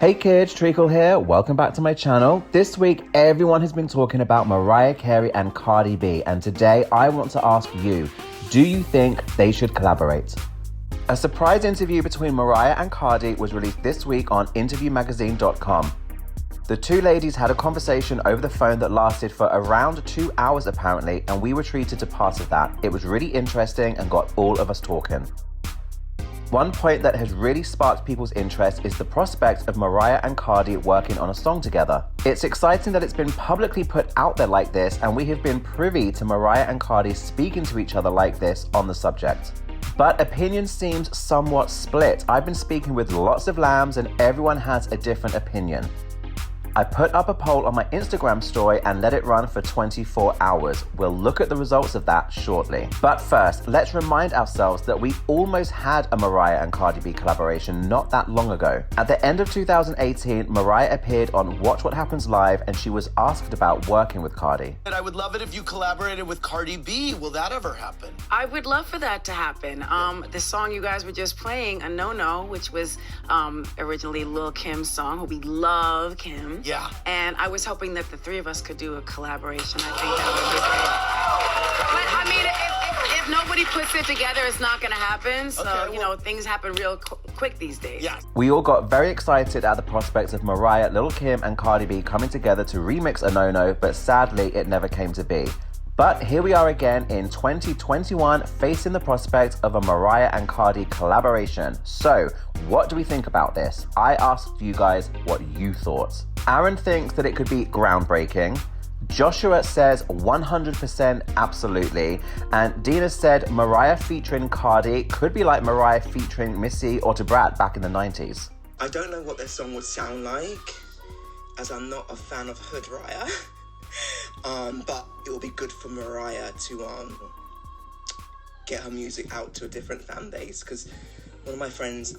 Hey kids, Treacle here. Welcome back to my channel. This week, everyone has been talking about Mariah Carey and Cardi B, and today I want to ask you, do you think they should collaborate? A surprise interview between Mariah and Cardi was released this week on interviewmagazine.com. The two ladies had a conversation over the phone that lasted for around 2 hours apparently, and we were treated to parts of that. It was really interesting and got all of us talking. One point that has really sparked people's interest is the prospect of Mariah and Cardi working on a song together. It's exciting that it's been publicly put out there like this, and we have been privy to Mariah and Cardi speaking to each other like this on the subject. But opinion seems somewhat split. I've been speaking with lots of lambs and everyone has a different opinion. I put up a poll on my Instagram story and let it run for 24 hours. We'll look at the results of that shortly. But first, let's remind ourselves that we almost had a Mariah and Cardi B collaboration not that long ago. At the end of 2018, Mariah appeared on Watch What Happens Live and she was asked about working with Cardi. I would love it if you collaborated with Cardi B. Will that ever happen? I would love for that to happen. The song you guys were just playing, A No No, which was originally Lil Kim's song, who we love Kim. Yeah. And I was hoping that the three of us could do a collaboration. I think that would be great. But I mean, if nobody puts it together, it's not going to happen. So, Okay, things happen real quick these days. Yeah. We all got very excited at the prospect of Mariah, Lil Kim, and Cardi B coming together to remix A No No, but sadly, it never came to be. But here we are again in 2021 facing the prospect of a Mariah and Cardi collaboration. So, what do we think about this? I asked you guys what you thought. Aaron thinks that it could be groundbreaking. Joshua says 100% absolutely. And Dina said Mariah featuring Cardi could be like Mariah featuring Missy or Brat back in the 90s. I don't know what their song would sound like, as I'm not a fan of Hood Raya. But it will be good for Mariah to get her music out to a different fan base, because one of my friends,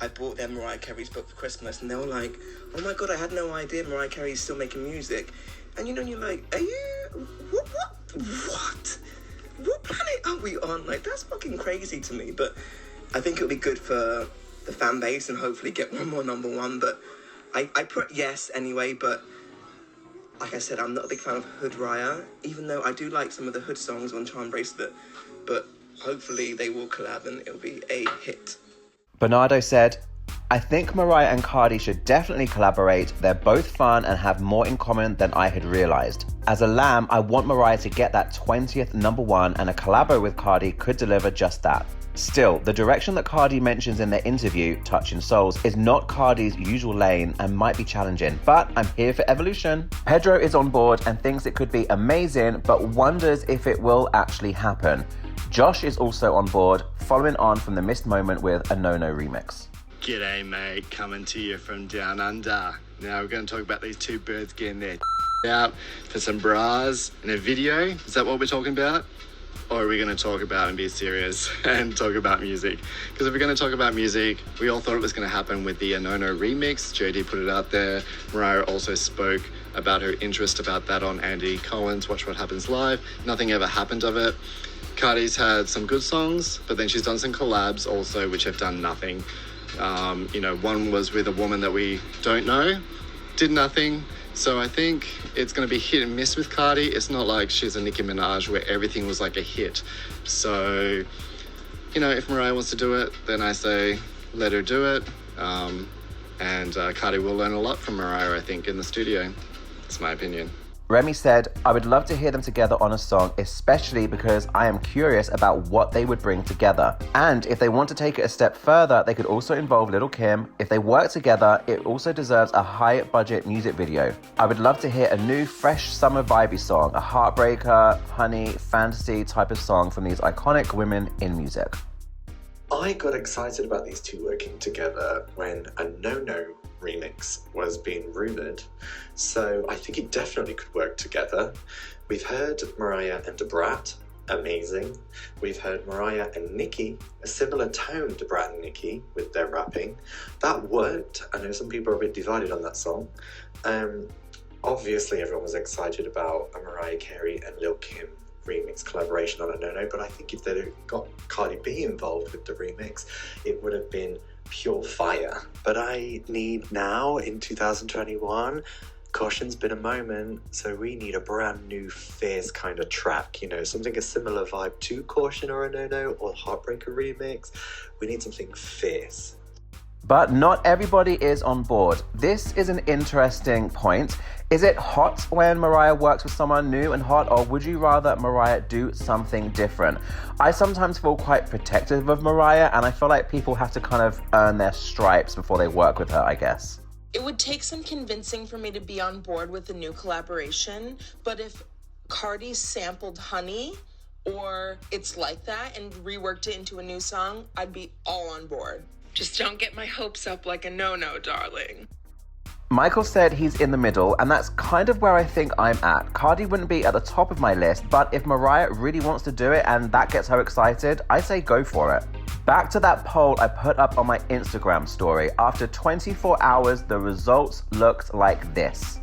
I bought them Mariah Carey's book for Christmas, and they were like, oh my god, I had no idea Mariah Carey is still making music. And you're like, are you, what planet are we on? Like, that's fucking crazy to me. But I think it'll be good for the fan base and hopefully get one more number one. But I put yes anyway, but like I said, I'm not a big fan of Hood Raya, even though I do like some of the Hood songs on Charm Bracelet. But hopefully they will collab and it'll be a hit. Bernardo said, I think Mariah and Cardi should definitely collaborate. They're both fun and have more in common than I had realized. As a lamb, I want Mariah to get that 20th number one, and a collabo with Cardi could deliver just that. Still, the direction that Cardi mentions in their interview, Touching Souls, is not Cardi's usual lane and might be challenging, but I'm here for evolution. Pedro is on board and thinks it could be amazing, but wonders if it will actually happen. Josh is also on board, following on from the missed moment with a No No remix. G'day mate, coming to you from down under. Now we're going to talk about these two birds getting their out for some bras in a video. Is that what we're talking about? Or are we going to talk about and be serious and talk about music? Because if we're going to talk about music, we all thought it was going to happen with the No No remix. JD put it out there. Mariah also spoke about her interest about that on Andy Cohen's Watch What Happens Live. Nothing ever happened of it. Cardi's had some good songs, but then she's done some collabs also, which have done nothing. One was with a woman that we don't know, did nothing. So I think it's going to be hit and miss with Cardi. It's not like she's a Nicki Minaj where everything was like a hit. So, if Mariah wants to do it, then I say let her do it. And Cardi will learn a lot from Mariah, I think, in the studio. That's my opinion. Remy said, I would love to hear them together on a song, especially because I am curious about what they would bring together. And if they want to take it a step further, they could also involve Lil Kim. If they work together, it also deserves a high budget music video. I would love to hear a new, fresh summer vibey song, a heartbreaker, honey, fantasy type of song from these iconic women in music. I got excited about these two working together when a No No remix was being rumoured, so I think it definitely could work together. We've heard Mariah and Brat, amazing. We've heard Mariah and Nicki, a similar tone to Brat and Nicki with their rapping. That worked. I know some people are a bit divided on that song. Obviously everyone was excited about a Mariah Carey and Lil Kim remix collaboration on a No No, but I think if they'd got Cardi B involved with the remix, it would have been pure fire. But I need now, in 2021, Caution's been a moment, so we need a brand new fierce kind of track, you know, something a similar vibe to Caution or a No-No or Heartbreaker remix. We need something fierce. But not everybody is on board. This is an interesting point. Is it hot when Mariah works with someone new and hot, or would you rather Mariah do something different? I sometimes feel quite protective of Mariah, and I feel like people have to kind of earn their stripes before they work with her, I guess. It would take some convincing for me to be on board with the new collaboration, but if Cardi sampled Honey or It's Like That and reworked it into a new song, I'd be all on board. Just don't get my hopes up like a no-no, darling. Michael said he's in the middle, and that's kind of where I think I'm at. Cardi wouldn't be at the top of my list, but if Mariah really wants to do it and that gets her excited, I say go for it. Back to that poll I put up on my Instagram story. After 24 hours, the results looked like this.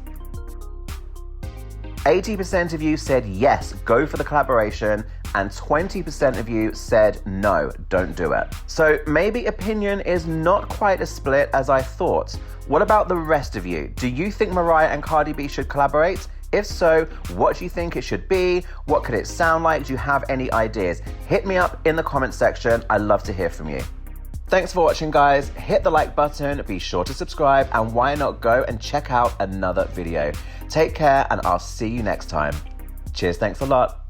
80% of you said yes, go for the collaboration, and 20% of you said no, don't do it. So maybe opinion is not quite as split as I thought. What about the rest of you? Do you think Mariah and Cardi B should collaborate? If so, what do you think it should be? What could it sound like? Do you have any ideas? Hit me up in the comment section. I'd love to hear from you. Thanks for watching, guys. Hit the like button, be sure to subscribe, and why not go and check out another video. Take care, and I'll see you next time. Cheers, thanks a lot.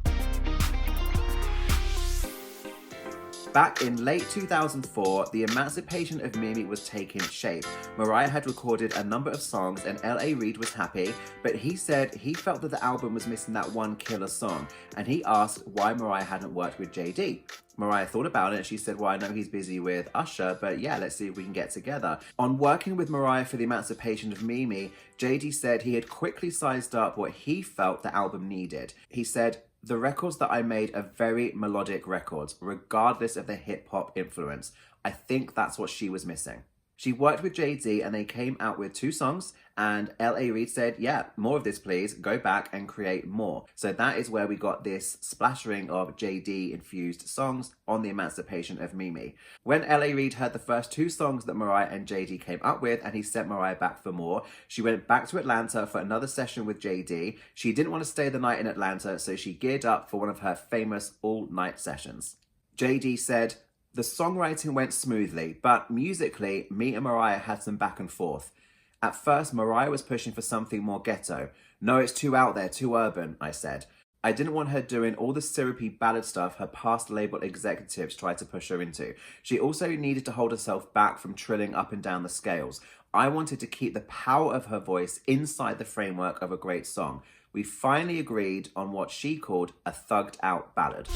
Back in late 2004, the emancipation of Mimi was taking shape. Mariah had recorded a number of songs and L.A. Reid was happy, but he said he felt that the album was missing that one killer song, and he asked why Mariah hadn't worked with JD. Mariah thought about it and she said, well, I know he's busy with Usher, but yeah, let's see if we can get together. On working with Mariah for the emancipation of Mimi, JD said he had quickly sized up what he felt the album needed. He said, the records that I made are very melodic records, regardless of the hip-hop influence. I think that's what she was missing. She worked with JD and they came out with 2 songs, and L.A. Reid said, yeah, more of this please, go back and create more. So that is where we got this splattering of JD-infused songs on the emancipation of Mimi. When L.A. Reid heard the first 2 songs that Mariah and JD came up with and he sent Mariah back for more, she went back to Atlanta for another session with JD. She didn't want to stay the night in Atlanta, so she geared up for one of her famous all-night sessions. JD said, the songwriting went smoothly, but musically, me and Mariah had some back and forth. At first, Mariah was pushing for something more ghetto. No, it's too out there, too urban, I said. I didn't want her doing all the syrupy ballad stuff her past label executives tried to push her into. She also needed to hold herself back from trilling up and down the scales. I wanted to keep the power of her voice inside the framework of a great song. We finally agreed on what she called a thugged out ballad.